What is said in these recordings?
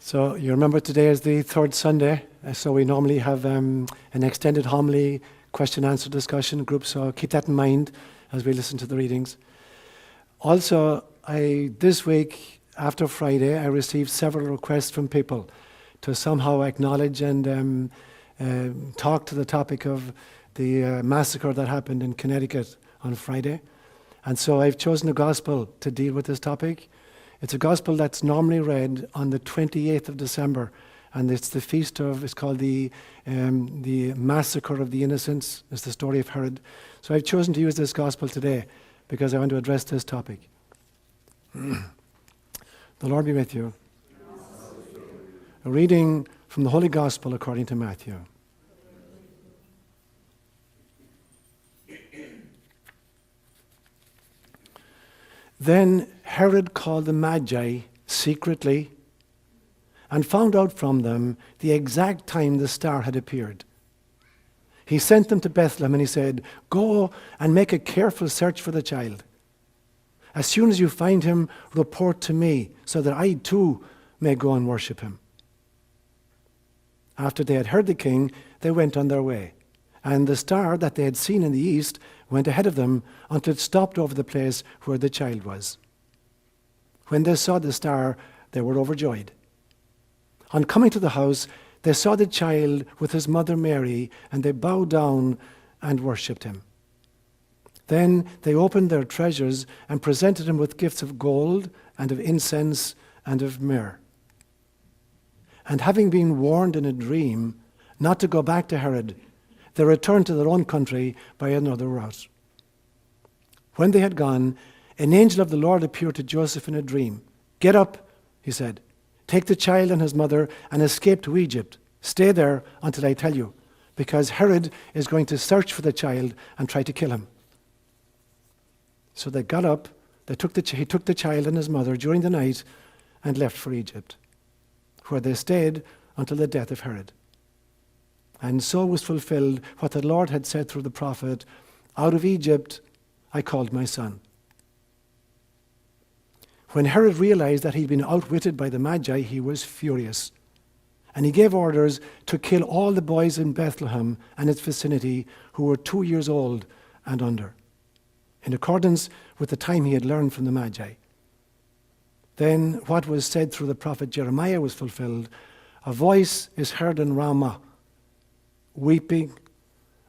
So you remember today is the third Sunday, so we normally have an extended homily, question-answer discussion group, so keep that in mind as we listen to the readings. Also, this week, after Friday, I received several requests from people to somehow acknowledge and talk to the topic of the massacre that happened in Connecticut on Friday. And so I've chosen a gospel to deal with this topic. It's a gospel that's normally read on the 28th of December, and it's the feast of, it's called the massacre of the innocents. It's the story of Herod. So I've chosen to use this gospel today because I want to address this topic. The Lord be with you. A reading from the Holy Gospel according to Matthew. Then Herod called the Magi secretly and found out from them the exact time the star had appeared. He sent them to Bethlehem and he said, "Go and make a careful search for the child. As soon as you find him, report to me so that I too may go and worship him." After they had heard the king, they went on their way. And the star that they had seen in the east went ahead of them until it stopped over the place where the child was. When they saw the star, they were overjoyed. On coming to the house, they saw the child with his mother Mary, and they bowed down and worshipped him. Then they opened their treasures and presented him with gifts of gold and of incense and of myrrh. And having been warned in a dream not to go back to Herod, they returned to their own country by another route. When they had gone, an angel of the Lord appeared to Joseph in a dream. "Get up," he said, "take the child and his mother and escape to Egypt. Stay there until I tell you, because Herod is going to search for the child and try to kill him." So they got up, he took the child and his mother during the night and left for Egypt, where they stayed until the death of Herod. And so was fulfilled what the Lord had said through the prophet, "Out of Egypt I called my son." When Herod realized that he'd been outwitted by the Magi, he was furious. And he gave orders to kill all the boys in Bethlehem and its vicinity who were 2 years old and under, in accordance with the time he had learned from the Magi. Then what was said through the prophet Jeremiah was fulfilled. "A voice is heard in Ramah, weeping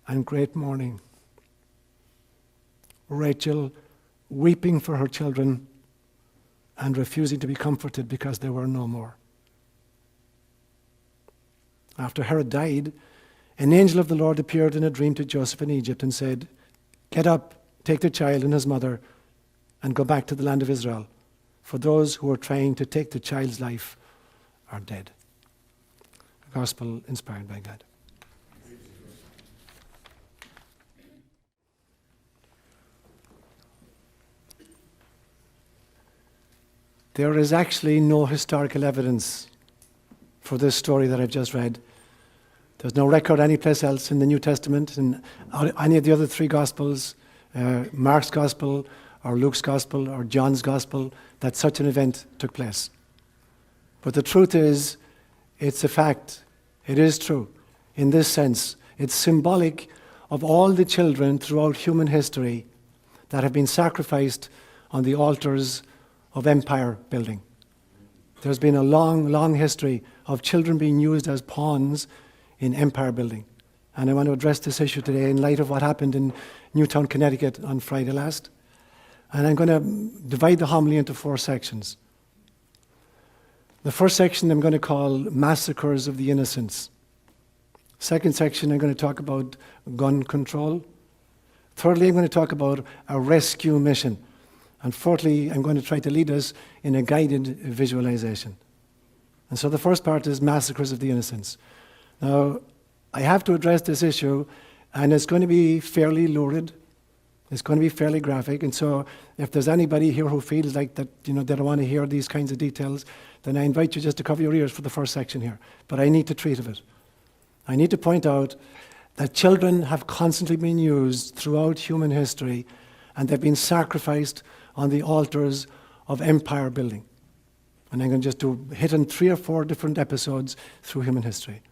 and great mourning. Rachel weeping for her children and refusing to be comforted because there were no more." After Herod died, an angel of the Lord appeared in a dream to Joseph in Egypt and said, "Get up, take the child and his mother, and go back to the land of Israel, for those who are trying to take the child's life are dead." A gospel inspired by God. There is actually no historical evidence for this story that I've just read. There's no record anyplace else in the New Testament, in any of the other three Gospels, Mark's Gospel, or Luke's Gospel, or John's Gospel, that such an event took place. But the truth is, it's a fact. It is true. In this sense, it's symbolic of all the children throughout human history that have been sacrificed on the altars of empire building. There's been a long, long history of children being used as pawns in empire building. And I want to address this issue today in light of what happened in Newtown, Connecticut on Friday last. And I'm going to divide the homily into 4 sections. The first section I'm going to call Massacres of the Innocents. Second section I'm going to talk about gun control. Thirdly, I'm going to talk about a rescue mission. And fourthly, I'm going to try to lead us in a guided visualization. And so the first part is Massacres of the Innocents. Now, I have to address this issue, and it's going to be fairly lurid. It's going to be fairly graphic. And so if there's anybody here who feels like that, they don't want to hear these kinds of details, then I invite you just to cover your ears for the first section here. But I need to treat of it. I need to point out that children have constantly been used throughout human history, and they've been sacrificed on the altars of empire building. And I'm going to just hit on 3 or 4 different episodes through human history.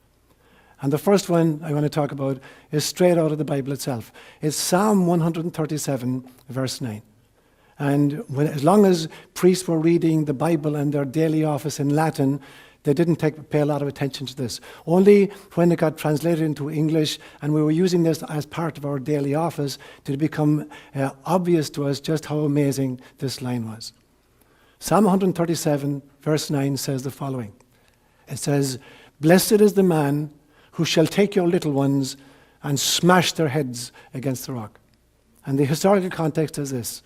And the first one I want to talk about is straight out of the Bible itself. It's Psalm 137, verse 9. And as long as priests were reading the Bible and their daily office in Latin, they didn't pay a lot of attention to this. Only when it got translated into English and we were using this as part of our daily office did it become obvious to us just how amazing this line was. Psalm 137, verse 9 says the following. It says, "Blessed is the man who shall take your little ones and smash their heads against the rock." And the historical context is this.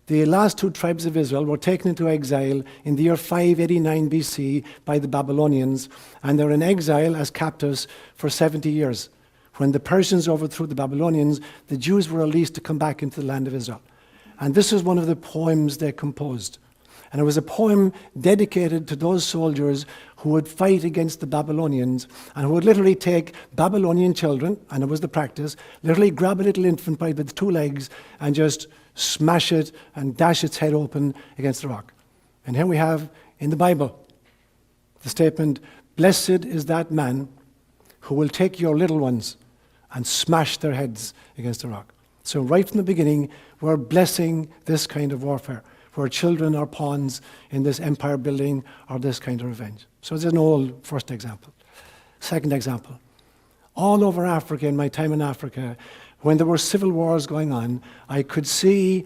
The last 2 tribes of Israel were taken into exile in the year 589 BC by the Babylonians, and they're in exile as captives for 70 years. When the Persians overthrew the Babylonians, the Jews were released to come back into the land of Israel. And this is one of the poems they composed. And it was a poem dedicated to those soldiers who would fight against the Babylonians and who would literally take Babylonian children, and it was the practice, literally grab a little infant by the 2 legs and just smash it and dash its head open against the rock. And here we have in the Bible the statement, "Blessed is that man who will take your little ones and smash their heads against the rock." So right from the beginning, we're blessing this kind of warfare, where children are pawns in this empire building or this kind of revenge. So it's an old first example. Second example. All over Africa, in my time in Africa, when there were civil wars going on, I could see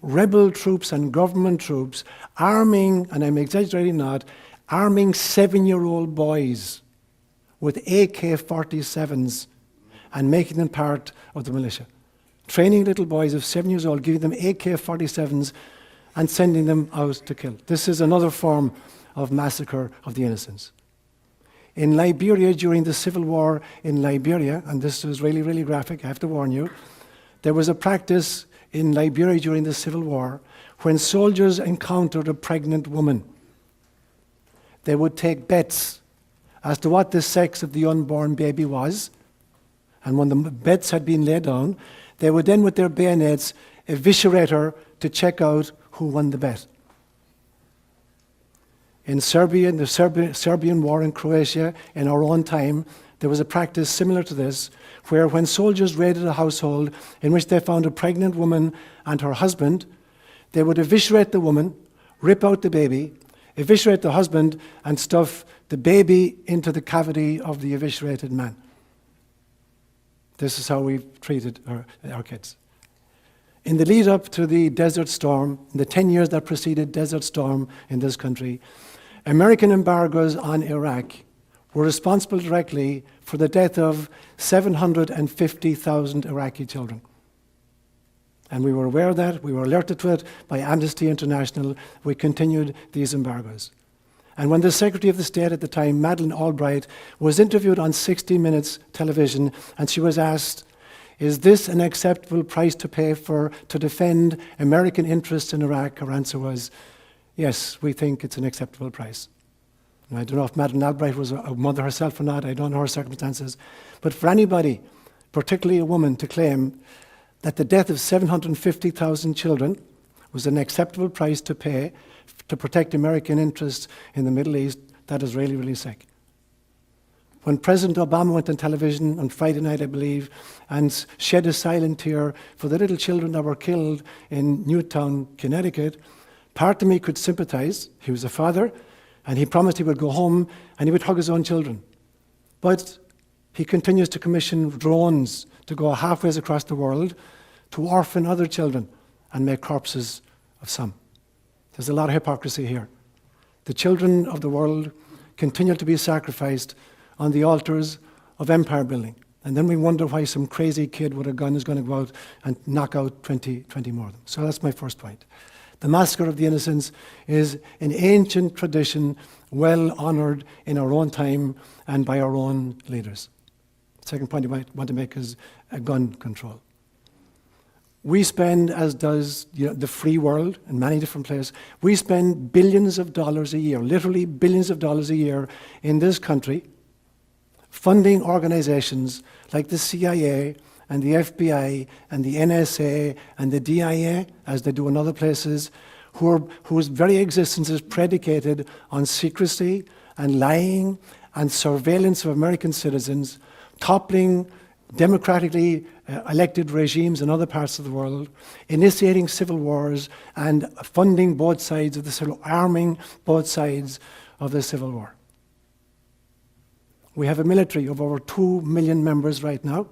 rebel troops and government troops arming, and I'm exaggerating not, arming 7-year-old boys with AK-47s and making them part of the militia. Training little boys of 7 years old, giving them AK-47s and sending them out to kill. This is another form of massacre of the innocents. In Liberia, during the civil war in Liberia, and this was really, really graphic, I have to warn you, there was a practice in Liberia during the civil war when soldiers encountered a pregnant woman. They would take bets as to what the sex of the unborn baby was, and when the bets had been laid down, they would then, with their bayonets, eviscerate her to check out who won the bet. In Serbia, in the Serbian war in Croatia, in our own time, there was a practice similar to this, where when soldiers raided a household in which they found a pregnant woman and her husband, they would eviscerate the woman, rip out the baby, eviscerate the husband, and stuff the baby into the cavity of the eviscerated man. This is how we've treated our kids. In the lead up to the Desert Storm, in the 10 years that preceded Desert Storm in this country, American embargoes on Iraq were responsible directly for the death of 750,000 Iraqi children. And we were aware of that, we were alerted to it by Amnesty International. We continued these embargoes. And when the Secretary of the State at the time, Madeleine Albright, was interviewed on 60 Minutes television, and she was asked, "Is this an acceptable price to pay to defend American interests in Iraq?" Her answer was, "Yes, we think it's an acceptable price." And I don't know if Madeleine Albright was a mother herself or not, I don't know her circumstances. But for anybody, particularly a woman, to claim that the death of 750,000 children was an acceptable price to pay to protect American interests in the Middle East, that is really, really sick. When President Obama went on television on Friday night, I believe, and shed a silent tear for the little children that were killed in Newtown, Connecticut, part of me could sympathize. He was a father, and he promised he would go home and he would hug his own children. But he continues to commission drones to go halfway across the world to orphan other children and make corpses of some. There's a lot of hypocrisy here. The children of the world continue to be sacrificed on the altars of empire building. And then we wonder why some crazy kid with a gun is going to go out and knock out 20 more of them. So that's my first point. The massacre of the innocents is an ancient tradition, well honored in our own time and by our own leaders. Second point I might want to make is gun control. We spend, as does the free world in many different places, we spend billions of dollars a year, literally billions of dollars a year in this country, funding organizations like the CIA and the FBI and the NSA and the DIA, as they do in other places, whose very existence is predicated on secrecy and lying and surveillance of American citizens, toppling democratically elected regimes in other parts of the world, initiating civil wars and funding both sides of the civil, arming both sides of the civil war. We have a military of over 2 million members right now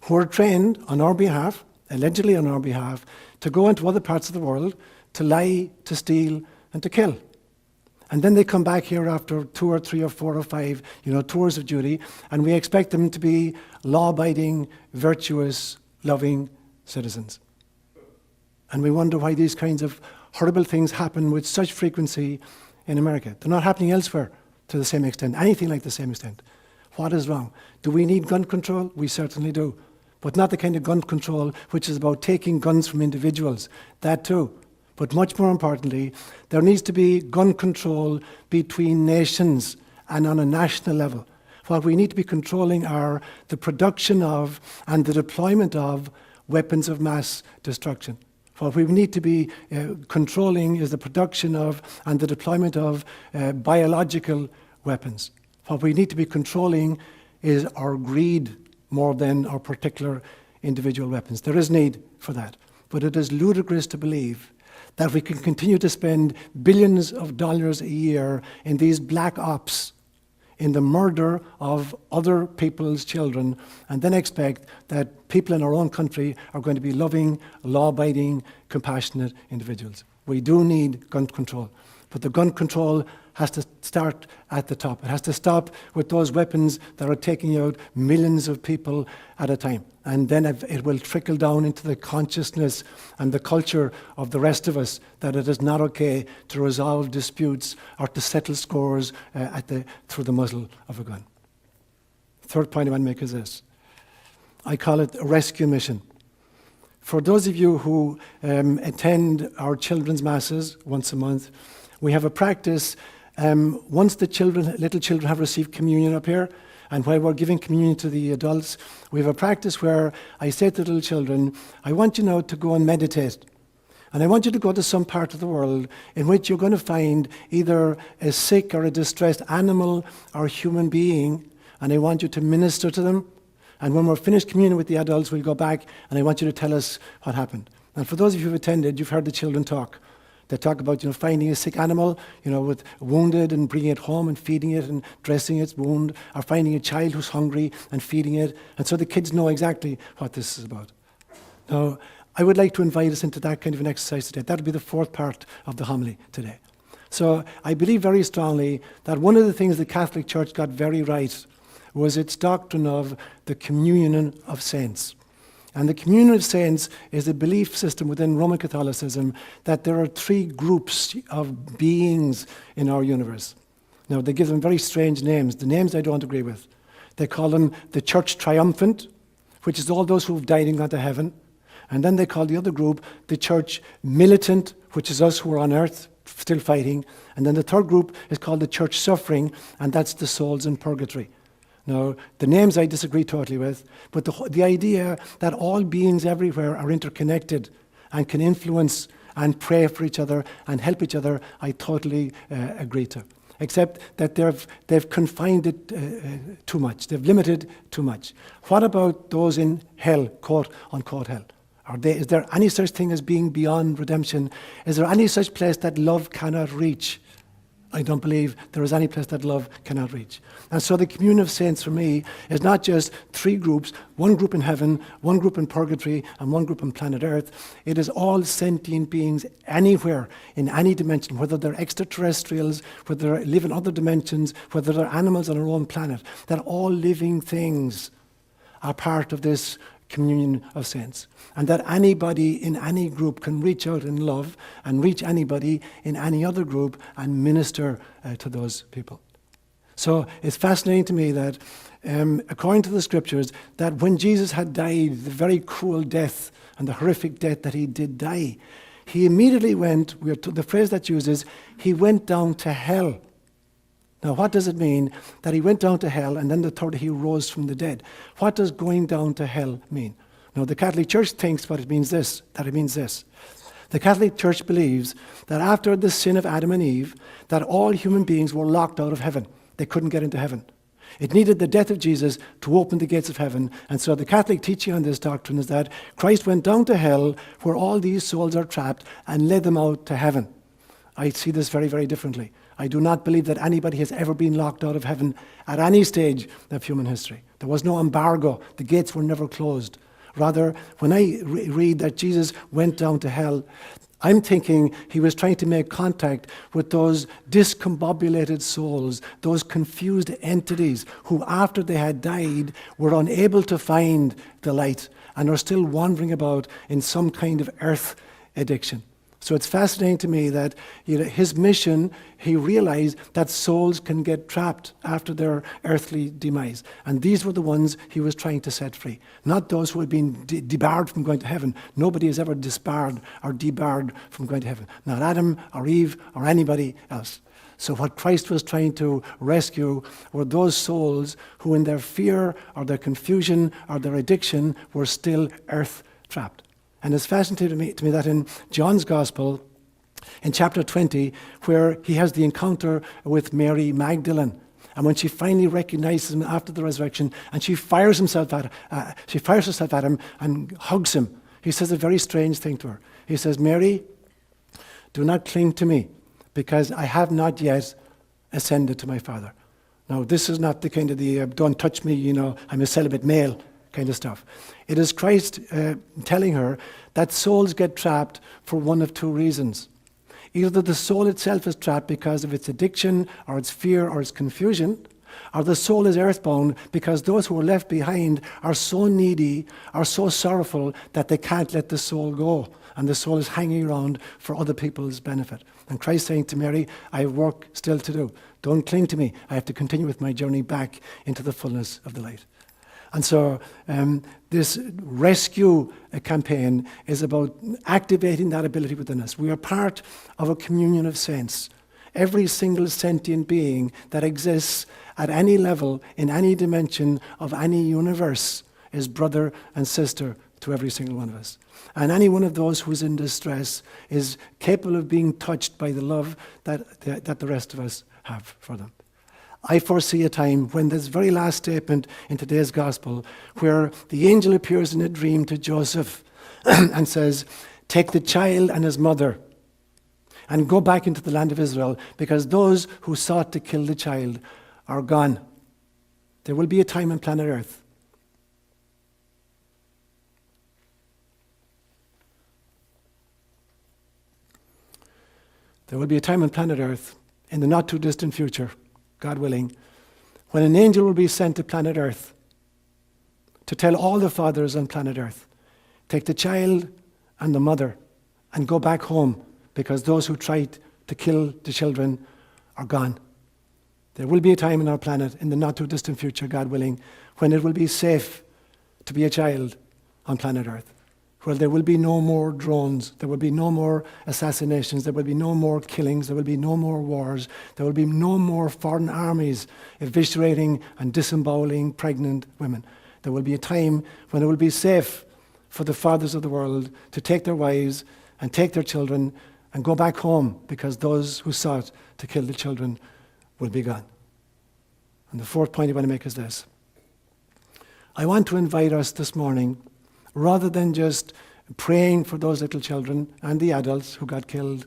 who are trained on our behalf, allegedly on our behalf, to go into other parts of the world, to lie, to steal, and to kill. And then they come back here after 2 or 3 or 4 or 5, tours of duty, and we expect them to be law-abiding, virtuous, loving citizens. And we wonder why these kinds of horrible things happen with such frequency in America. They're not happening elsewhere to the same extent, anything like the same extent. What is wrong? Do we need gun control? We certainly do. But not the kind of gun control which is about taking guns from individuals. That too. But much more importantly, there needs to be gun control between nations and on a national level. What we need to be controlling are the production of and the deployment of weapons of mass destruction. What we need to be controlling is the production of and the deployment of biological weapons. What we need to be controlling is our greed more than our particular individual weapons. There is need for that. But it is ludicrous to believe that we can continue to spend billions of dollars a year in these black ops, in the murder of other people's children, and then expect that people in our own country are going to be loving, law-abiding, compassionate individuals. We do need gun control. But the gun control has to start at the top. It has to stop with those weapons that are taking out millions of people at a time. And then it will trickle down into the consciousness and the culture of the rest of us that it is not okay to resolve disputes or to settle scores through the muzzle of a gun. Third point I want to make is this. I call it a rescue mission. For those of you who attend our children's masses once a month, we have a practice. Once the little children have received communion up here, and while we're giving communion to the adults, we have a practice where I say to the little children, I want you now to go and meditate. And I want you to go to some part of the world in which you're going to find either a sick or a distressed animal or human being, and I want you to minister to them. And when we're finished communion with the adults, we'll go back, and I want you to tell us what happened. And for those of you who've attended, you've heard the children talk. They talk about, finding a sick animal, with wounded and bringing it home and feeding it and dressing its wound, or finding a child who's hungry and feeding it. And so the kids know exactly what this is about. Now, I would like to invite us into that kind of an exercise today. That would be the fourth part of the homily today. So I believe very strongly that one of the things the Catholic Church got very right was its doctrine of the communion of saints. And the communion of saints is a belief system within Roman Catholicism that there are 3 groups of beings in our universe. Now, they give them very strange names. The names I don't agree with. They call them the Church Triumphant, which is all those who have died and gone to heaven. And then they call the other group the Church Militant, which is us who are on earth, still fighting. And then the third group is called the Church Suffering, and that's the souls in purgatory. Now, the names I disagree totally with, but the idea that all beings everywhere are interconnected and can influence and pray for each other and help each other, I totally agree to. Except that they've confined it too much. They've limited too much. What about those in hell, quote unquote hell? Is there any such thing as being beyond redemption? Is there any such place that love cannot reach? I don't believe there is any place that love cannot reach. And so the communion of saints for me is not just 3 groups, one group in heaven, one group in purgatory, and one group on planet Earth. It is all sentient beings anywhere, in any dimension, whether they're extraterrestrials, whether they live in other dimensions, whether they're animals on our own planet, that all living things are part of this communion of saints. And that anybody in any group can reach out in love and reach anybody in any other group and minister to those people. So it's fascinating to me that according to the scriptures, that when Jesus had died, the very cruel death and the horrific death that he did die, he immediately went, the phrase that's used is, he went down to hell. Now, what does it mean that he went down to hell and then the third he rose from the dead? What does going down to hell mean? Now, the Catholic Church thinks that it means this. The The Catholic Church believes that after the sin of Adam and Eve, that all human beings were locked out of heaven. They couldn't get into heaven. It needed the death of Jesus to open the gates of heaven. And so the Catholic teaching on this doctrine is that Christ went down to hell where all these souls are trapped and led them out to heaven. I see this very, very differently. I do not believe that anybody has ever been locked out of heaven at any stage of human history. There was no embargo. The gates were never closed. Rather, when I read that Jesus went down to hell, I'm thinking he was trying to make contact with those discombobulated souls, those confused entities who, after they had died, were unable to find the light and are still wandering about in some kind of earth addiction. So it's fascinating to me that his mission, he realized that souls can get trapped after their earthly demise. And these were the ones he was trying to set free. Not those who had been debarred from going to heaven. Nobody is ever disbarred or debarred from going to heaven. Not Adam or Eve or anybody else. So what Christ was trying to rescue were those souls who in their fear or their confusion or their addiction were still earth trapped. And it's fascinating to me that in John's Gospel, in chapter 20, where he has the encounter with Mary Magdalene, and when she finally recognizes him after the resurrection, and she fires herself at him and hugs him, he says a very strange thing to her. He says, "Mary, do not cling to me, because I have not yet ascended to my Father." Now, this is not the kind of don't touch me, I'm a celibate male kind of stuff. It is Christ telling her that souls get trapped for one of two reasons. Either the soul itself is trapped because of its addiction or its fear or its confusion, or the soul is earthbound because those who are left behind are so needy, are so sorrowful that they can't let the soul go, and the soul is hanging around for other people's benefit. And Christ saying to Mary, I have work still to do. Don't cling to me. I have to continue with my journey back into the fullness of the light. And so this rescue campaign is about activating that ability within us. We are part of a communion of saints. Every single sentient being that exists at any level, in any dimension of any universe, is brother and sister to every single one of us. And any one of those who's in distress is capable of being touched by the love that the rest of us have for them. I foresee a time when this very last statement in today's gospel, where the angel appears in a dream to Joseph and says, "Take the child and his mother and go back into the land of Israel, because those who sought to kill the child are gone." There will be a time on planet Earth in the not too distant future, God willing, when an angel will be sent to planet Earth to tell all the fathers on planet Earth, take the child and the mother and go back home, because those who tried to kill the children are gone. There will be a time in our planet, in the not too distant future, God willing, when it will be safe to be a child on planet Earth, where there will be no more drones, there will be no more assassinations, there will be no more killings, there will be no more wars, there will be no more foreign armies eviscerating and disemboweling pregnant women. There will be a time when it will be safe for the fathers of the world to take their wives and take their children and go back home, because those who sought to kill the children will be gone. And the fourth point I want to make is this. I want to invite us this morning, rather than just praying for those little children and the adults who got killed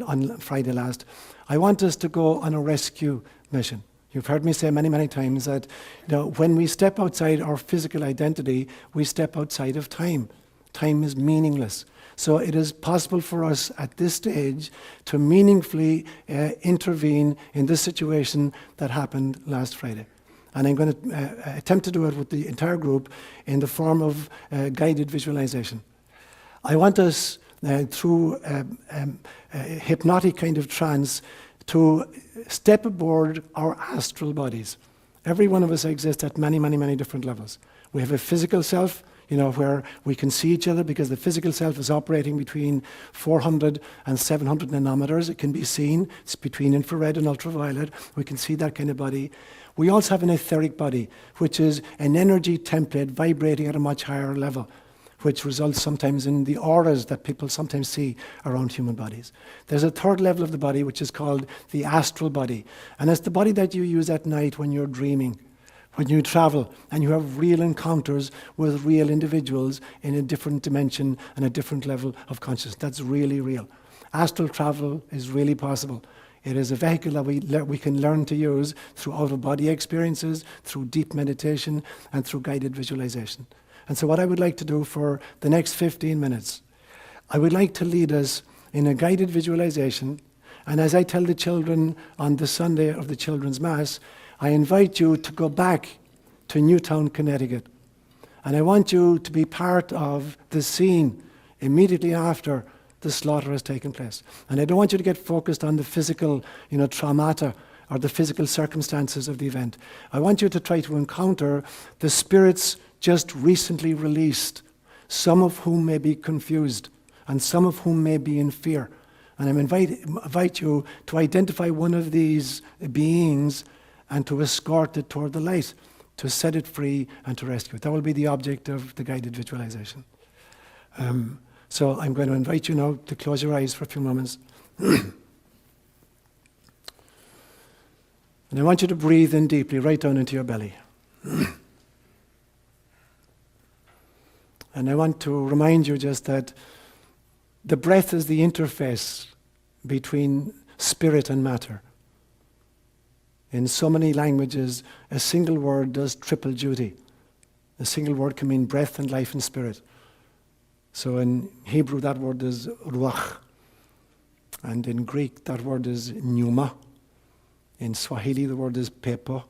on Friday last, I want us to go on a rescue mission. You've heard me say many, many times that when we step outside our physical identity, we step outside of time. Time is meaningless. So it is possible for us at this stage to meaningfully intervene in this situation that happened last Friday. And I'm going to attempt to do it with the entire group in the form of guided visualization. I want us, through a hypnotic kind of trance, to step aboard our astral bodies. Every one of us exists at many, many, many different levels. We have a physical self, where we can see each other, because the physical self is operating between 400 and 700 nanometers. It can be seen. It's between infrared and ultraviolet. We can see that kind of body. We also have an etheric body, which is an energy template vibrating at a much higher level, which results sometimes in the auras that people sometimes see around human bodies. There's a third level of the body which is called the astral body. And it's the body that you use at night when you're dreaming, when you travel and you have real encounters with real individuals in a different dimension and a different level of consciousness. That's really real. Astral travel is really possible. It is a vehicle that we can learn to use through out-of-body experiences, through deep meditation, and through guided visualization. And so what I would like to do for the next 15 minutes, I would like to lead us in a guided visualization. And as I tell the children on the Sunday of the Children's Mass, I invite you to go back to Newtown, Connecticut. And I want you to be part of the scene immediately after the slaughter has taken place. And I don't want you to get focused on the physical, traumata or the physical circumstances of the event. I want you to try to encounter the spirits just recently released, some of whom may be confused and some of whom may be in fear. And I invite you to identify one of these beings and to escort it toward the light, to set it free and to rescue it. That will be the object of the guided visualization. So I'm going to invite you now to close your eyes for a few moments. And I want you to breathe in deeply, right down into your belly. And I want to remind you just that the breath is the interface between spirit and matter. In so many languages, a single word does triple duty. A single word can mean breath and life and spirit. So in Hebrew, that word is ruach. And in Greek, that word is pneuma. In Swahili, the word is pepo.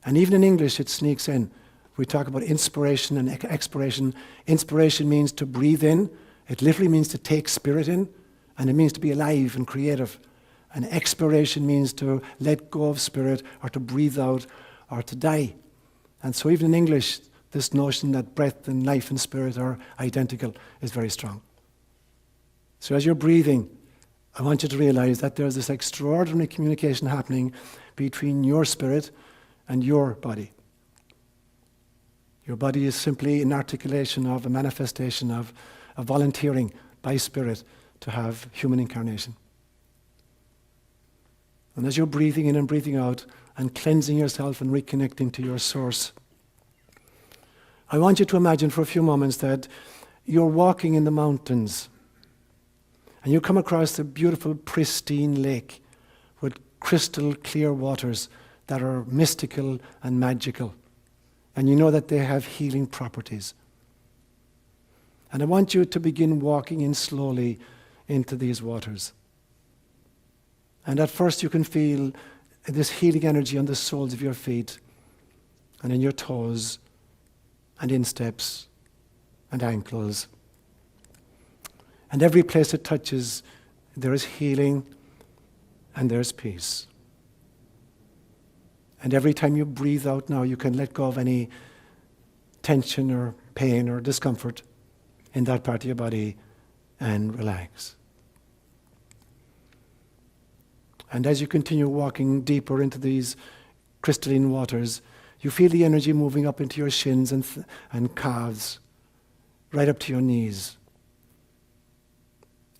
And even in English, it sneaks in. We talk about inspiration and expiration. Inspiration means to breathe in. It literally means to take spirit in. And it means to be alive and creative. And expiration means to let go of spirit or to breathe out or to die. And so even in English, this notion that breath and life and spirit are identical is very strong. So as you're breathing, I want you to realize that there's this extraordinary communication happening between your spirit and your body. Your body is simply an articulation of a manifestation of a volunteering by spirit to have human incarnation. And as you're breathing in and breathing out and cleansing yourself and reconnecting to your source, I want you to imagine for a few moments that you're walking in the mountains and you come across a beautiful, pristine lake with crystal clear waters that are mystical and magical. And you know that they have healing properties. And I want you to begin walking in slowly into these waters. And at first you can feel this healing energy on the soles of your feet and in your toes and insteps and ankles. And every place it touches, there is healing and there's peace. And every time you breathe out now, you can let go of any tension or pain or discomfort in that part of your body and relax. And as you continue walking deeper into these crystalline waters, you feel the energy moving up into your shins and calves, right up to your knees.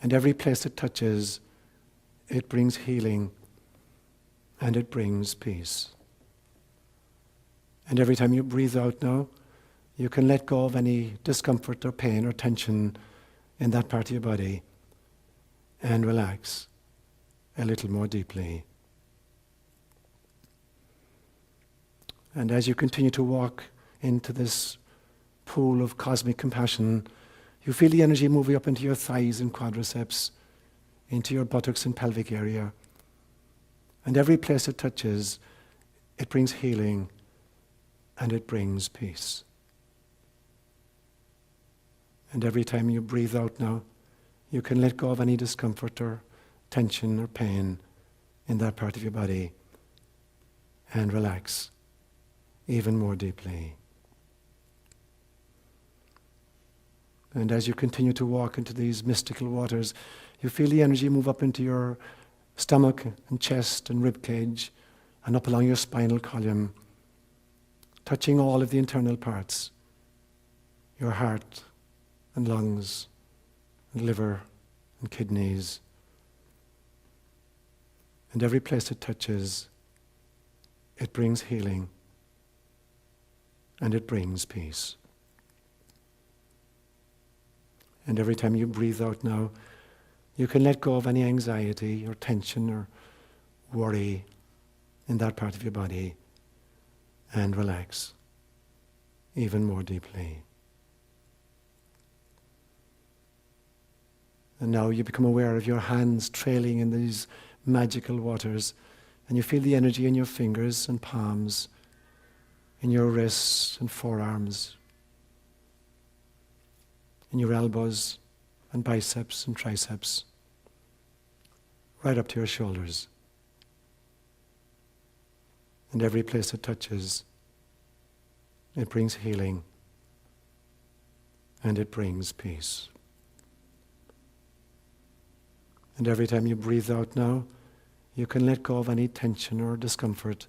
And every place it touches, it brings healing and it brings peace. And every time you breathe out now, you can let go of any discomfort or pain or tension in that part of your body and relax a little more deeply. And as you continue to walk into this pool of cosmic compassion, you feel the energy moving up into your thighs and quadriceps, into your buttocks and pelvic area. And every place it touches, it brings healing and it brings peace. And every time you breathe out now, you can let go of any discomfort or tension or pain in that part of your body and relax even more deeply. And as you continue to walk into these mystical waters, you feel the energy move up into your stomach and chest and rib cage and up along your spinal column, touching all of the internal parts, your heart and lungs and liver and kidneys. And every place it touches, it brings healing and it brings peace. And every time you breathe out now, you can let go of any anxiety or tension or worry in that part of your body and relax even more deeply. And now you become aware of your hands trailing in these magical waters, and you feel the energy in your fingers and palms, in your wrists and forearms, in your elbows and biceps and triceps, right up to your shoulders. And every place it touches, it brings healing and it brings peace. And every time you breathe out now, you can let go of any tension or discomfort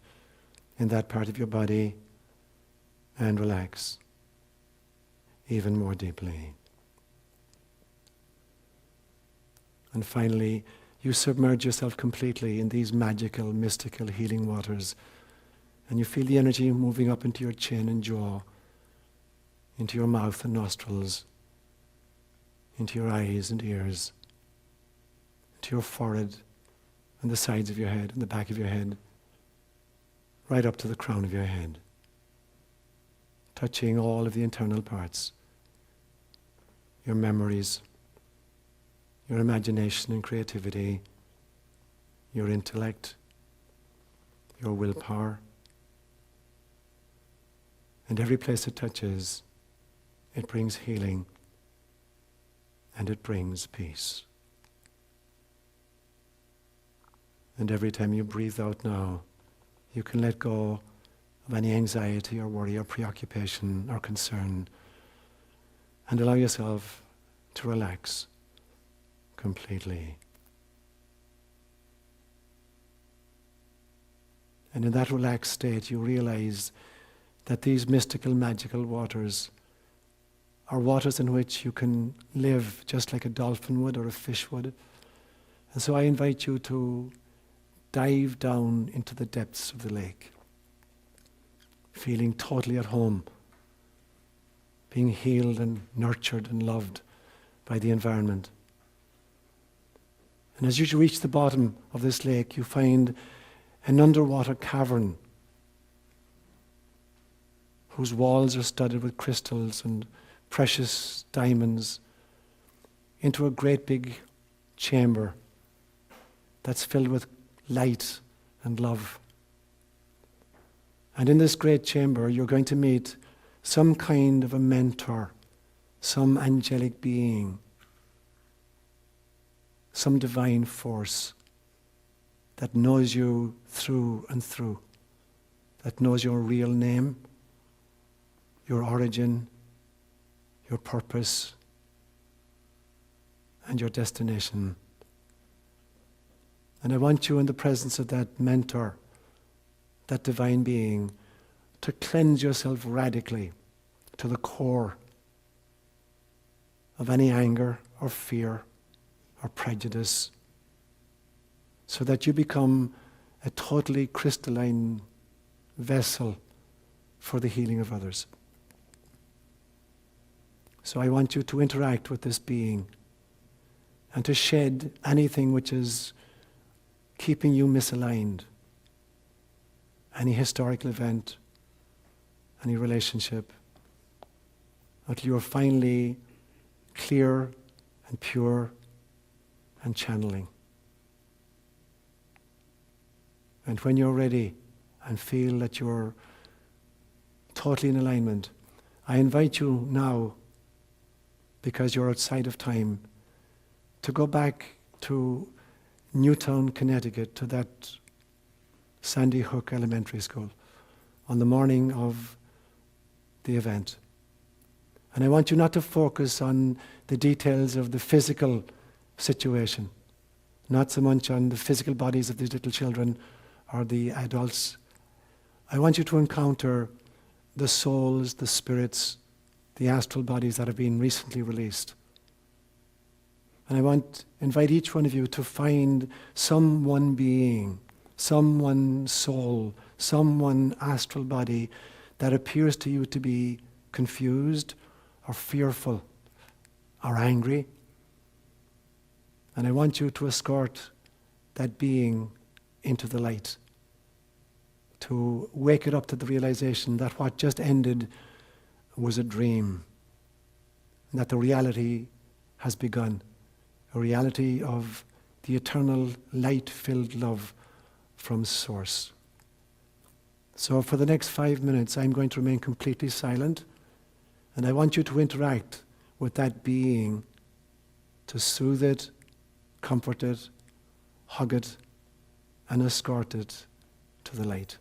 in that part of your body and relax even more deeply. And finally, you submerge yourself completely in these magical, mystical, healing waters, and you feel the energy moving up into your chin and jaw, into your mouth and nostrils, into your eyes and ears, to your forehead and the sides of your head and the back of your head, right up to the crown of your head, touching all of the internal parts, your memories, your imagination and creativity, your intellect, your willpower. And every place it touches, it brings healing and it brings peace. And every time you breathe out now, you can let go of any anxiety or worry or preoccupation or concern and allow yourself to relax completely. And in that relaxed state, you realize that these mystical, magical waters are waters in which you can live just like a dolphin would or a fish would. And so I invite you to dive down into the depths of the lake, feeling totally at home, being healed and nurtured and loved by the environment. And as you reach the bottom of this lake, you find an underwater cavern whose walls are studded with crystals and precious diamonds, into a great big chamber that's filled with light and love. And in this great chamber, you're going to meet some kind of a mentor, some angelic being, some divine force that knows you through and through, that knows your real name, your origin, your purpose, and your destination. And I want you in the presence of that mentor, that divine being, to cleanse yourself radically to the core of any anger or fear or prejudice, so that you become a totally crystalline vessel for the healing of others. So I want you to interact with this being and to shed anything which is keeping you misaligned, any historical event, any relationship, until you are finally clear and pure and channeling. And when you're ready and feel that you're totally in alignment, I invite you now, because you're outside of time, to go back to Newtown, Connecticut, to that Sandy Hook Elementary School on the morning of the event. And I want you not to focus on the details of the physical situation, not so much on the physical bodies of these little children or the adults. I want you to encounter the souls, the spirits, the astral bodies that have been recently released. And I invite each one of you to find some one being, some one soul, some one astral body that appears to you to be confused or fearful or angry. And I want you to escort that being into the light, to wake it up to the realization that what just ended was a dream, and that the reality has begun, a reality of the eternal light-filled love from Source. So for the next 5 minutes, I'm going to remain completely silent, and I want you to interact with that being, to soothe it, comfort it, hug it, and escort it to the light.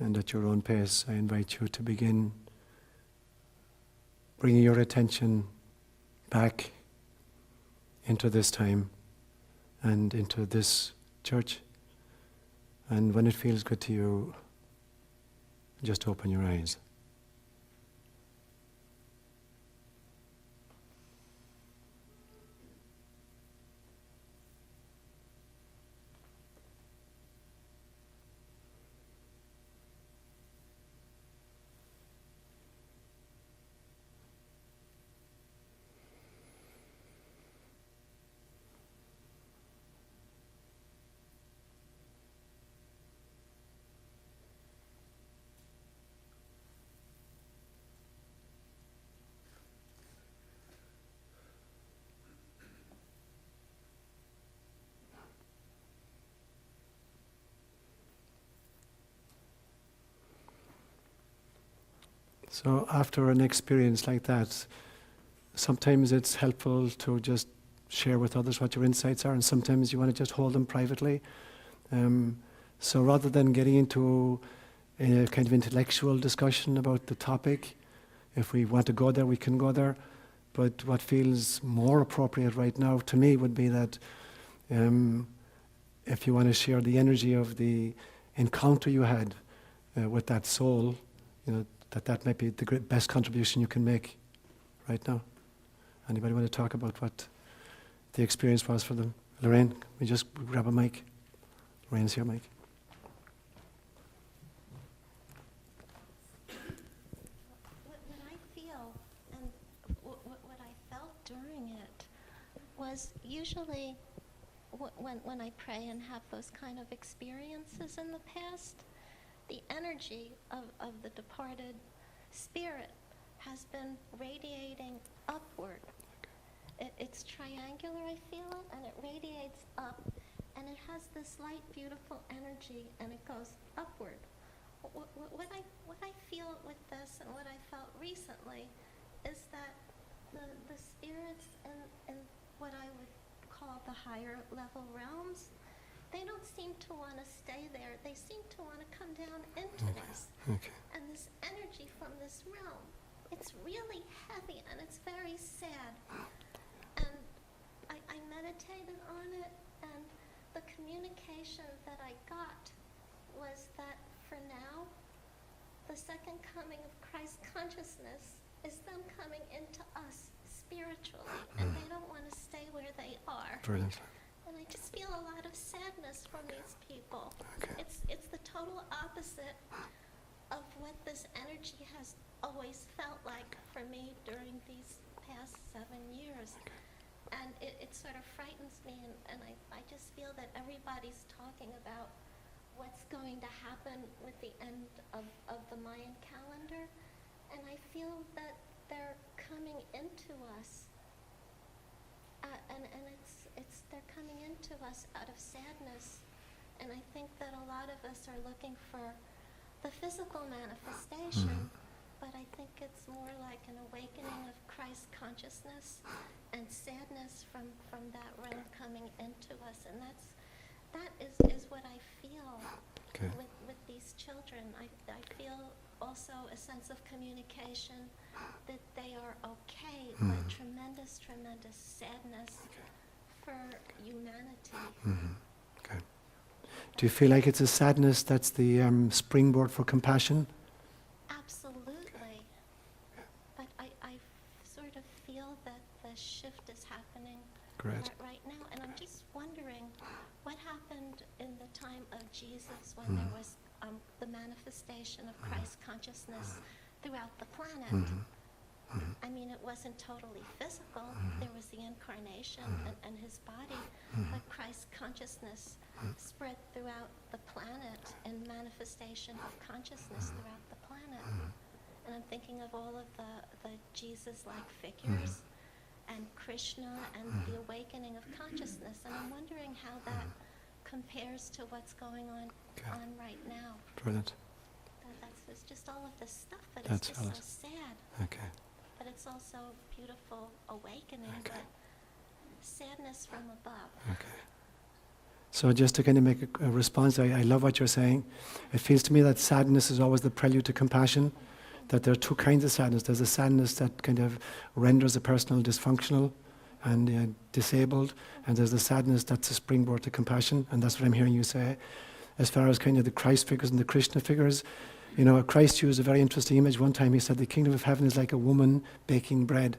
And at your own pace, I invite you to begin bringing your attention back into this time and into this church. And when it feels good to you, just open your eyes. So after an experience like that, sometimes it's helpful to just share with others what your insights are, and sometimes you want to just hold them privately. So rather than getting into a kind of intellectual discussion about the topic, if we want to go there, we can go there. But what feels more appropriate right now to me would be that if you want to share the energy of the encounter you had with that soul, that might be the best contribution you can make right now. Anybody want to talk about what the experience was for them? Lorraine, can we just grab a mic? Lorraine's here, mic. What I feel and what I felt during it was usually when I pray and have those kind of experiences in the past, the energy of the departed spirit has been radiating upward. It's triangular, I feel it, and it radiates up, and it has this light, beautiful energy, and it goes upward. What I feel with this and what I felt recently is that the spirits in what I would call the higher level realms, they don't seem to want to stay there. They seem to want to come down into us. Okay. And this energy from this realm, it's really heavy and it's very sad. And I meditated on it, and the communication that I got was that for now, the second coming of Christ consciousness is them coming into us spiritually, and they don't want to stay where they are. Brilliant. And I just feel a lot of sadness from these people. Okay. It's the total opposite of what this energy has always felt like for me during these past 7 years. Okay. And it sort of frightens me, and I just feel that everybody's talking about what's going to happen with the end of the Mayan calendar. And I feel that they're coming into us. And they're coming into us out of sadness. And I think that a lot of us are looking for the physical manifestation, but I think it's more like an awakening of Christ consciousness and sadness from that realm coming into us. And that is what I feel with these children. I feel also a sense of communication that they are okay, but tremendous sadness for humanity. Okay. Do you feel like it's a sadness that's the springboard for compassion? Absolutely. But I sort of feel that the shift is happening right now. And I'm just wondering what happened in the time of Jesus when there was the manifestation of Christ consciousness throughout the planet. I mean, it wasn't totally physical. There was the incarnation and his body, but Christ consciousness spread throughout the planet and manifestation of consciousness throughout the planet. And I'm thinking of all of the Jesus-like figures and Krishna and the awakening of consciousness. And I'm wondering how that compares to what's going on right now. Brilliant. It's just all of this stuff, but That's it's just so sad. Okay. But it's also beautiful awakening, but sadness from above. Okay. So just to kind of make a response, I love what you're saying. It feels to me that sadness is always the prelude to compassion, that there are two kinds of sadness. There's a sadness that kind of renders a person dysfunctional and disabled, and there's the sadness that's a springboard to compassion, and that's what I'm hearing you say. As far as kind of the Christ figures and the Krishna figures, you know, Christ used a very interesting image. One time he said the kingdom of heaven is like a woman baking bread.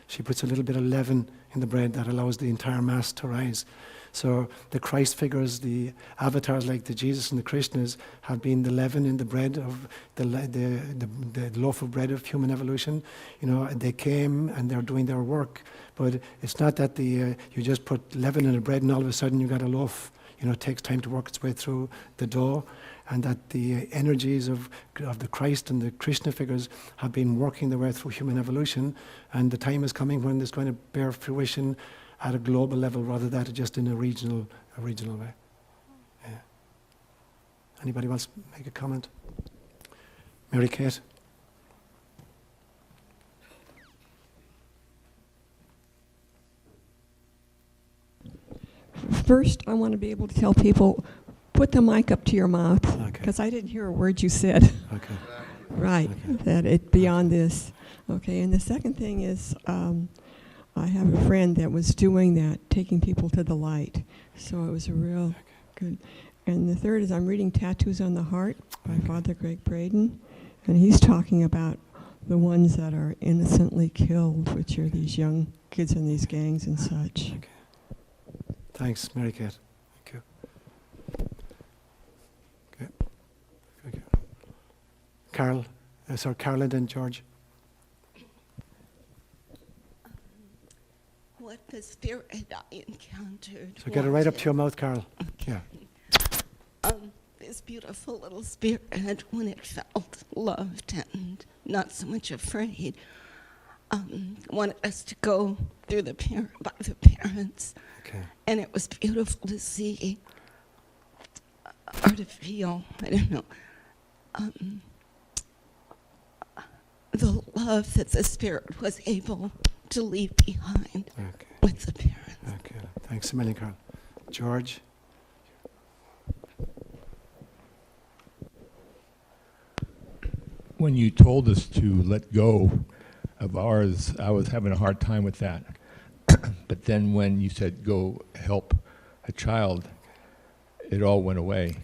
She puts a little bit of leaven in the bread that allows the entire mass to rise. So the Christ figures, the avatars like the Jesus and the Krishnas, have been the leaven in the bread of the loaf of bread of human evolution. You know, they came and they're doing their work, but it's not that you just put leaven in a bread and all of a sudden you got a loaf. You know, it takes time to work its way through the dough, and that the energies of the Christ and the Krishna figures have been working their way through human evolution, and the time is coming when it's going to bear fruition at a global level rather than just in a regional way. Yeah. Anybody wants to make a comment? Mary Kate? First, I want to be able to tell people, put the mic up to your mouth, because I didn't hear a word you said. Okay. Right, Okay. that it beyond this. Okay, and the second thing is, I have a friend that was doing that, taking people to the light. So it was a real good. And the third is, I'm reading Tattoos on the Heart by Father Greg Braden, and he's talking about the ones that are innocently killed, which are these young kids in these gangs and such. Okay. Thanks, Mary Kate. Thank you. Okay. Thank you. Carol, Carol and then George. What the spirit I encountered. So get it right up to your mouth, Carol. Yeah. This beautiful little spirit, when it felt loved and not so much afraid, wanted us to go through by the parents. Okay. And it was beautiful to see, or to feel, I don't know, the love that the spirit was able to leave behind with the parents. Okay. Thanks a million, Carl. George? When you told us to let go of ours, I was having a hard time with that. But then when you said go help a child, it all went away.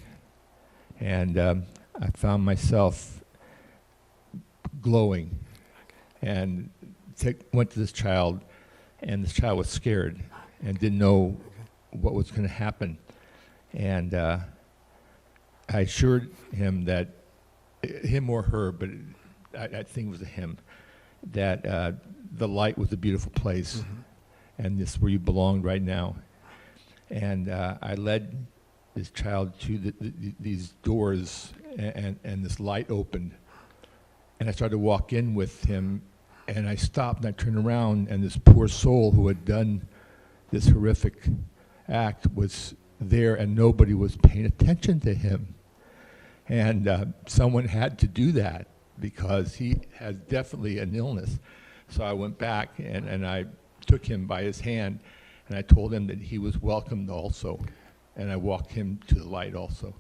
And I found myself glowing and went to this child, and this child was scared and didn't know what was going to happen. And I assured him that, him or her, but I think it was a him, that the light was a beautiful place, and this is where you belonged right now. And I led this child to these doors, and this light opened. And I started to walk in with him, and I stopped and I turned around, and this poor soul who had done this horrific act was there, and nobody was paying attention to him. And someone had to do that because he has definitely an illness. So I went back and I took him by his hand, and I told him that he was welcomed also. And I walked him to the light also.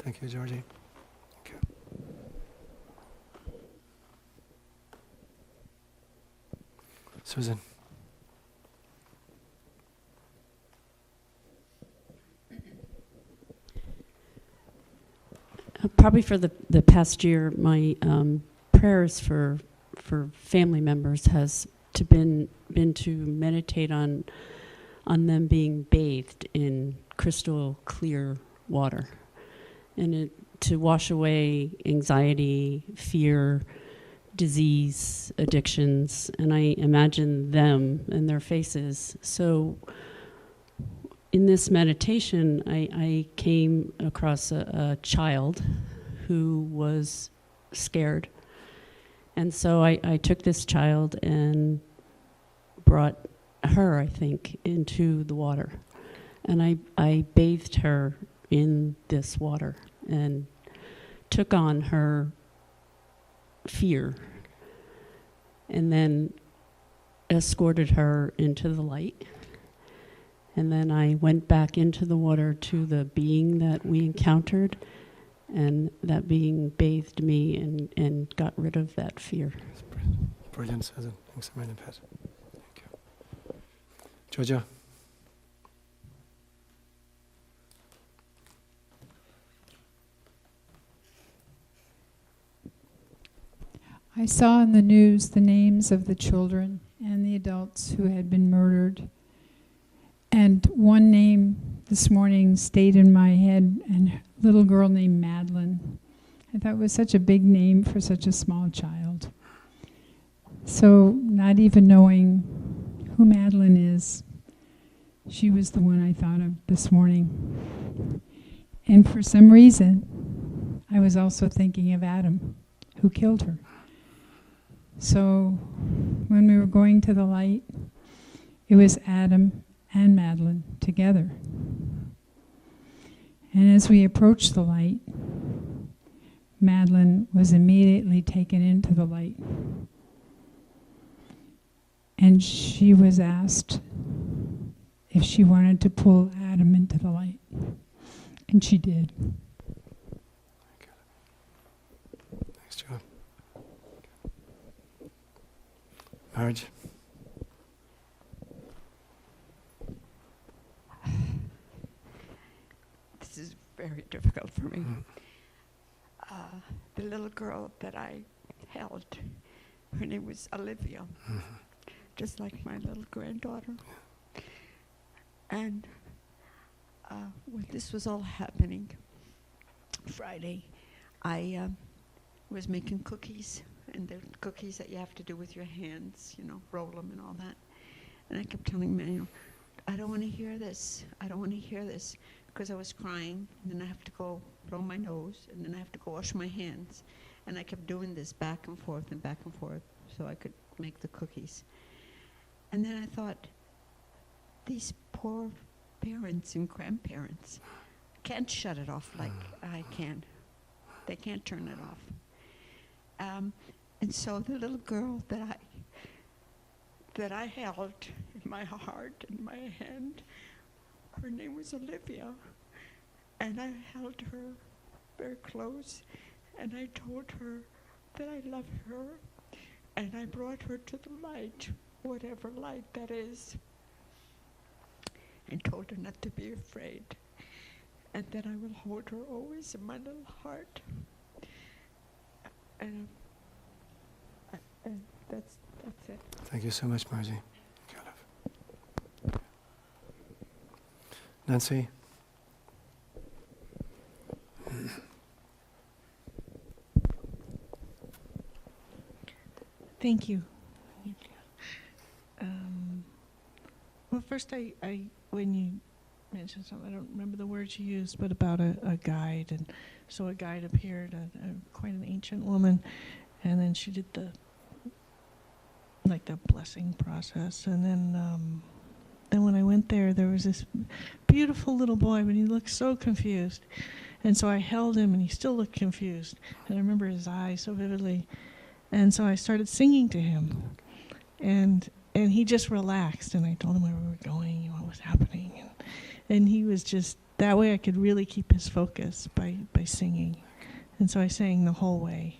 Thank you, Georgie. Thank you. Susan? Probably for the past year, my prayers for family members has been to meditate on them being bathed in crystal clear water, and to wash away anxiety, fear, disease, addictions, and I imagine them and their faces. So in this meditation, I came across a child who was scared. And so I took this child and brought her, I think, into the water. And I bathed her in this water and took on her fear, and then escorted her into the light. And then I went back into the water to the being that we encountered, and that being bathed me and got rid of that fear. Brilliant, Susan. Thanks a million, Pat. Thank you. Jojo. I saw in the news the names of the children and the adults who had been murdered. And one name this morning stayed in my head, a little girl named Madeline. I thought it was such a big name for such a small child. So not even knowing who Madeline is, she was the one I thought of this morning. And for some reason, I was also thinking of Adam, who killed her. So when we were going to the light, it was Adam and Madeline together. And as we approached the light, Madeline was immediately taken into the light. And she was asked if she wanted to pull Adam into the light. And she did. Thanks, Joe. Marriage. This is very difficult for me. The little girl that I held, her name was Olivia, just like my little granddaughter. And when this was all happening, Friday, I was making cookies, and the cookies that you have to do with your hands, roll them and all that. And I kept telling Manuel, I don't want to hear this. I don't want to hear this. Because I was crying, and then I have to go blow my nose, and then I have to go wash my hands. And I kept doing this back and forth so I could make the cookies. And then I thought, these poor parents and grandparents can't shut it off like I can. They can't turn it off. And so the little girl that I held in my heart, in my hand, her name was Olivia, and I held her very close, and I told her that I love her, and I brought her to the light, whatever light that is, and told her not to be afraid, and that I will hold her always in my little heart. And that's it. Thank you so much, Margie. Thank you, love. Nancy. Thank you. Well, first, when you mentioned something, I don't remember the words you used, but about a guide, and so a guide appeared, quite an ancient woman, and then she did the blessing process, and then when I went there was this beautiful little boy, but he looked so confused, and so I held him, and he still looked confused, and I remember his eyes so vividly, and so I started singing to him, and he just relaxed, and I told him where we were going and what was happening, and he was just, that way I could really keep his focus by singing, and so I sang the whole way.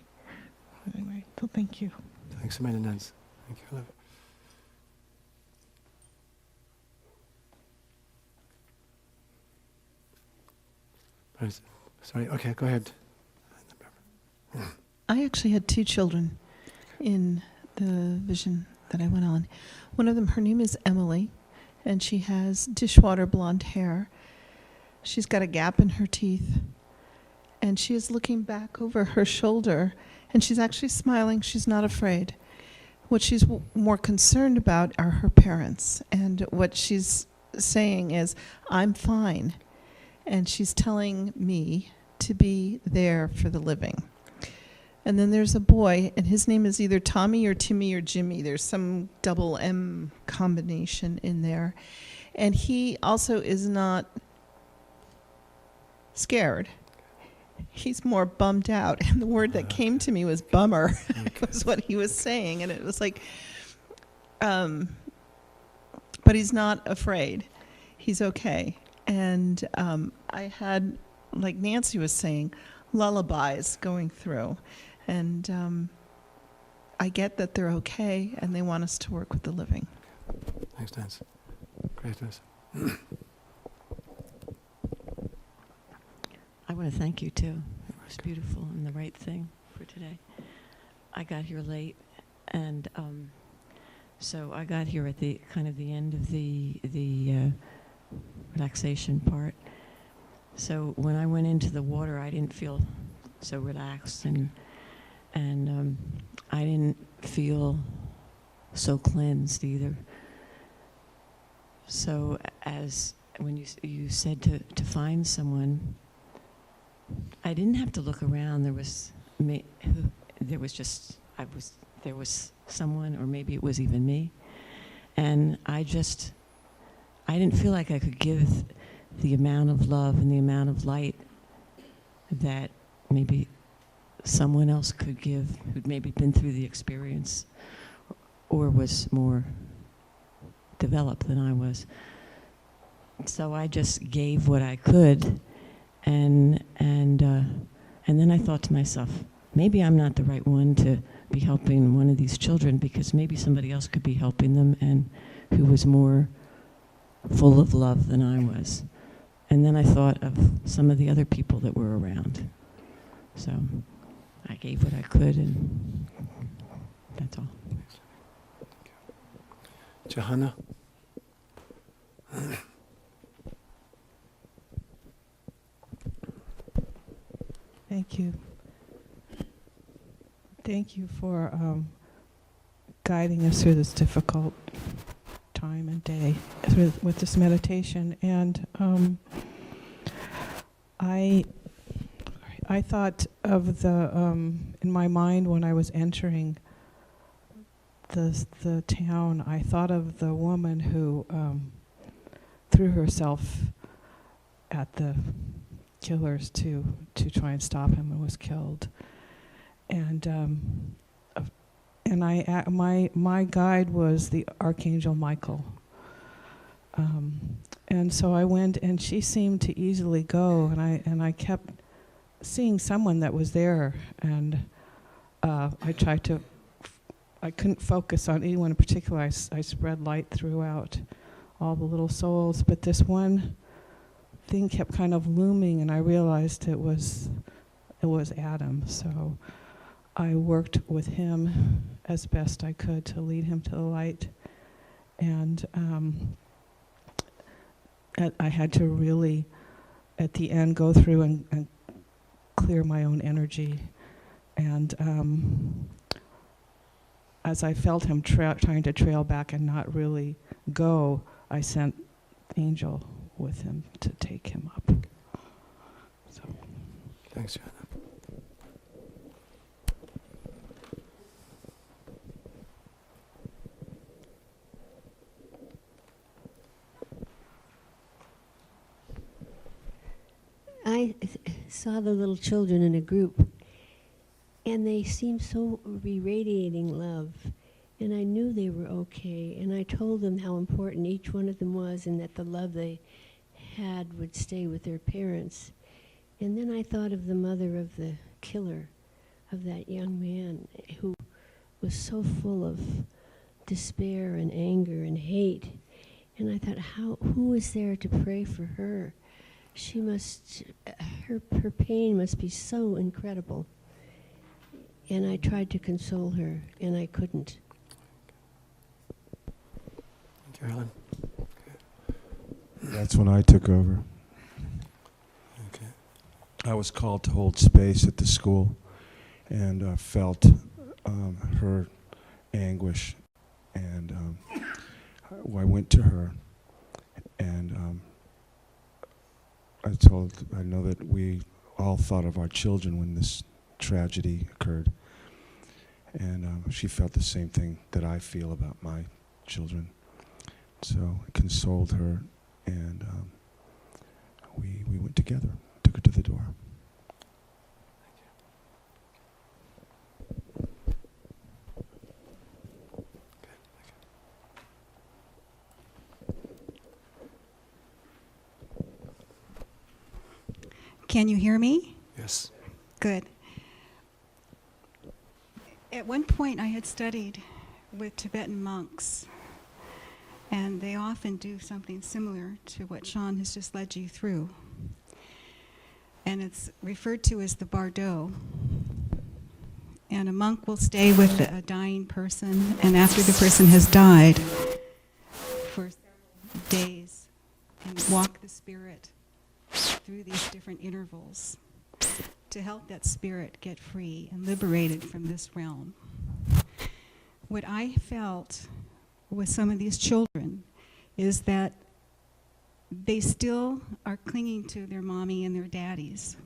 Anyway, so thank you. Thanks a million, Nancy. Thank you, love. Sorry, okay, go ahead. I actually had two children in the vision that I went on. One of them, her name is Emily, and she has dishwater blonde hair. She's got a gap in her teeth, and she is looking back over her shoulder, and she's actually smiling. She's not afraid. What she's more concerned about are her parents, and what she's saying is, I'm fine, and she's telling me to be there for the living. And then there's a boy, and his name is either Tommy or Timmy or Jimmy. There's some double M combination in there. And he also is not scared. He's more bummed out. And the word that came to me was bummer, was what he was saying. And it was like, but he's not afraid. he's okay. And I had, like Nancy was saying, lullabies going through. And I get that they're okay and they want us to work with the living. Thanks, Nancy. Great, Nancy. I want to thank you too. It was beautiful and the right thing for today. I got here late, and so I got here at the kind of the end of the relaxation part. So when I went into the water, I didn't feel so relaxed, and I didn't feel so cleansed either. So as when you said to find someone, I didn't have to look around. There was there was someone, or maybe it was even me, and I didn't feel like I could give the amount of love and the amount of light that maybe someone else could give, who'd maybe been through the experience or was more developed than I was. So I just gave what I could, and then I thought to myself, maybe I'm not the right one to be helping one of these children, because maybe somebody else could be helping them and who was more full of love than I was. And then I thought of some of the other people that were around. So I gave what I could, and that's all. Johanna? Thank you. Thank you for guiding us through this difficult time and day with this meditation. And I thought of the in my mind when I was entering the town, I thought of the woman who threw herself at the killers to try and stop him and was killed. And my guide was the Archangel Michael. And so I went, and she seemed to easily go, and I kept seeing someone that was there, and I couldn't focus on anyone in particular. I spread light throughout all the little souls, but this one thing kept kind of looming, and I realized it was Adam. So I worked with him as best I could to lead him to the light, and I had to really, at the end, go through and clear my own energy. And as I felt him trying to trail back and not really go, I sent Angel with him to take him up. So. Thanks, Johanna. I saw the little children in a group, and they seemed so radiating love, and I knew they were okay, and I told them how important each one of them was, and that the love they had would stay with their parents. And then I thought of the mother of the killer, of that young man who was so full of despair and anger and hate, and I thought, who was there to pray for her? She must, her pain must be so incredible. And I tried to console her, and I couldn't. Thank you, Helen. That's when I took over. Okay. I was called to hold space at the school, and felt her anguish. And I went to her, and I know that we all thought of our children when this tragedy occurred. And she felt the same thing that I feel about my children. So I consoled her, and we went together, took her to the door. Can you hear me? Yes. Good. At one point, I had studied with Tibetan monks, and they often do something similar to what Sean has just led you through. And it's referred to as the bardo. And a monk will stay with a dying person, and after the person has died, for several days, and walk the spirit through these different intervals to help that spirit get free and liberated from this realm. What I felt with some of these children is that they still are clinging to their mommy and their daddies.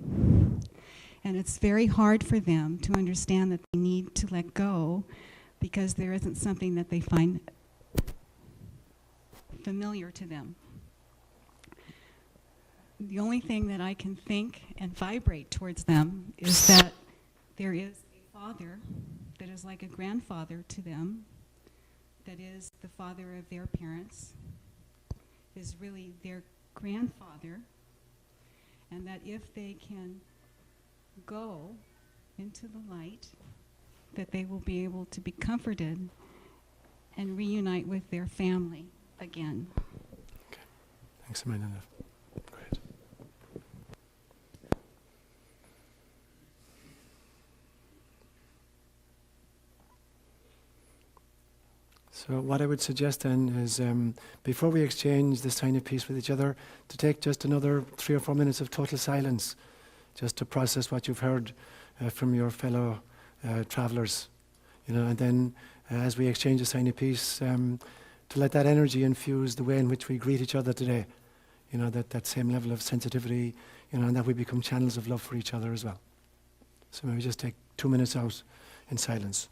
And it's very hard for them to understand that they need to let go because there isn't something that they find familiar to them. The only thing that I can think and vibrate towards them is that there is a father that is like a grandfather to them, that is the father of their parents, is really their grandfather, and that if they can go into the light, that they will be able to be comforted and reunite with their family again. Okay. Thanks a million. Great. So what I would suggest then is, before we exchange this tiny piece with each other, to take just another 3 or 4 minutes of total silence, just to process what you've heard from your fellow travelers, and then as we exchange this tiny piece, to let that energy infuse the way in which we greet each other today, that same level of sensitivity, and that we become channels of love for each other as well. So maybe just take 2 minutes out in silence.